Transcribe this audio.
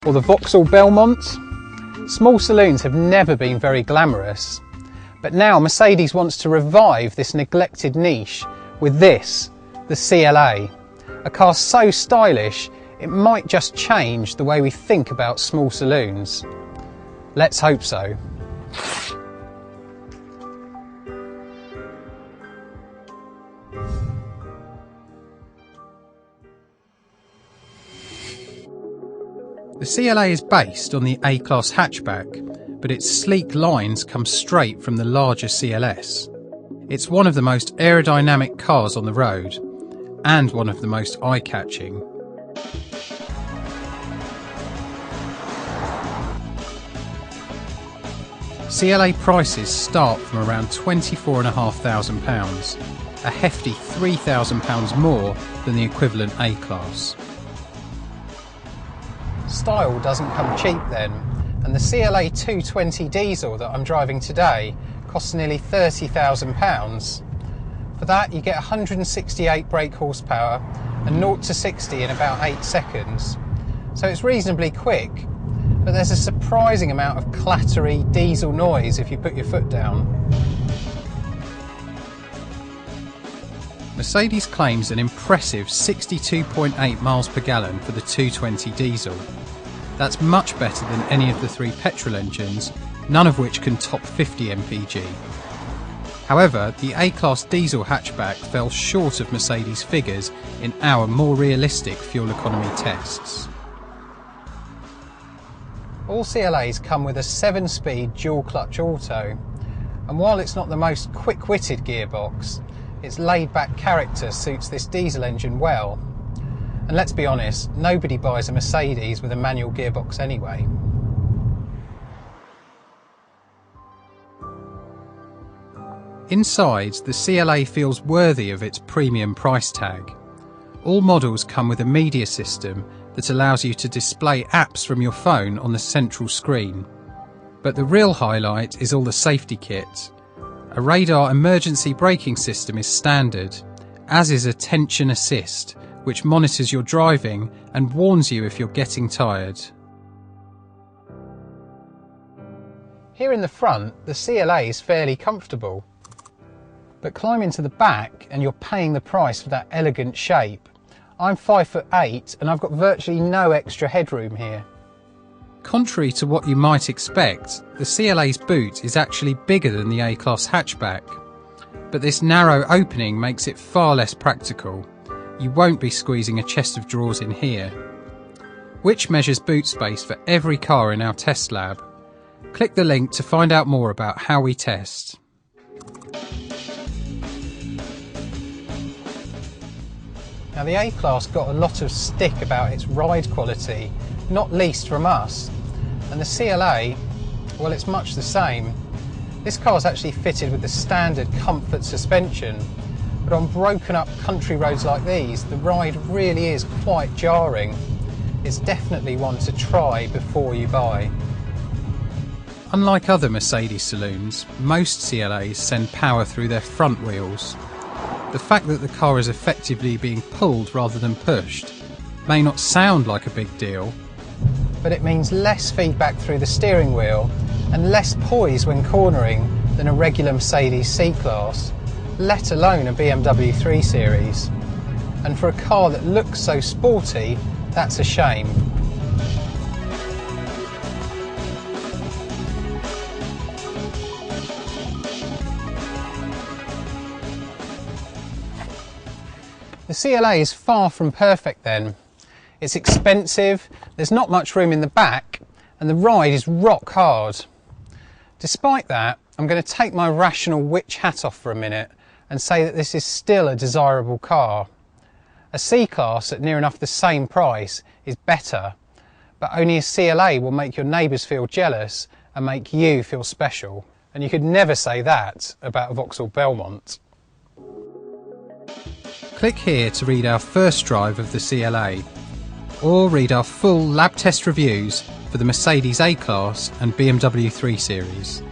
Or the Vauxhall Belmont. Small saloons have never been very glamorous, but now Mercedes wants to revive this neglected niche with this, the CLA. A car so stylish it might just change the way we think about small saloons. Let's hope so. The CLA is based on the A-Class hatchback, but its sleek lines come straight from the larger CLS. It's one of the most aerodynamic cars on the road, and one of the most eye-catching. CLA prices start from around £24,500, a hefty £3,000 more than the equivalent A-Class. Style doesn't come cheap then, and the CLA 220 diesel that I'm driving today costs nearly £30,000. For that you get 168 brake horsepower and 0 to 60 in about 8 seconds. So it's reasonably quick, but there's a surprising amount of clattery diesel noise if you put your foot down. Mercedes claims an impressive 62.8 miles per gallon for the 220 diesel. That's much better than any of the 3 petrol engines, none of which can top 50 mpg. However, the A-Class diesel hatchback fell short of Mercedes figures in our more realistic fuel economy tests. All CLAs come with a 7-speed dual-clutch auto, and while it's not the most quick-witted gearbox, its laid-back character suits this diesel engine well. And let's be honest, nobody buys a Mercedes with a manual gearbox anyway. Inside, the CLA feels worthy of its premium price tag. All models come with a media system that allows you to display apps from your phone on the central screen. But the real highlight is all the safety kit. A radar emergency braking system is standard, as is attention assist, which monitors your driving and warns you if you're getting tired. Here in the front, the CLA is fairly comfortable. But climb into the back and you're paying the price for that elegant shape. I'm 5'8" and I've got virtually no extra headroom here. Contrary to what you might expect, the CLA's boot is actually bigger than the A-Class hatchback. But this narrow opening makes it far less practical. You won't be squeezing a chest of drawers in here. Which measures boot space for every car in our test lab. Click the link to find out more about how we test. Now the A-Class got a lot of stick about its ride quality, not least from us. And the CLA, well, it's much the same. This car is actually fitted with the standard comfort suspension, but on broken up country roads like these, the ride really is quite jarring. It's definitely one to try before you buy. Unlike other Mercedes saloons, most CLAs send power through their front wheels. The fact that the car is effectively being pulled rather than pushed may not sound like a big deal, but it means less feedback through the steering wheel and less poise when cornering than a regular Mercedes C-Class, let alone a BMW 3 Series. And for a car that looks so sporty, that's a shame. The CLA is far from perfect then. It's expensive, there's not much room in the back, and the ride is rock hard. Despite that, I'm going to take my rational witch hat off for a minute and say that this is still a desirable car. A C-Class at near enough the same price is better, but only a CLA will make your neighbours feel jealous and make you feel special. And you could never say that about a Vauxhall Belmont. Click here to read our first drive of the CLA, or read our full lab test reviews for the Mercedes A-Class and BMW 3 Series.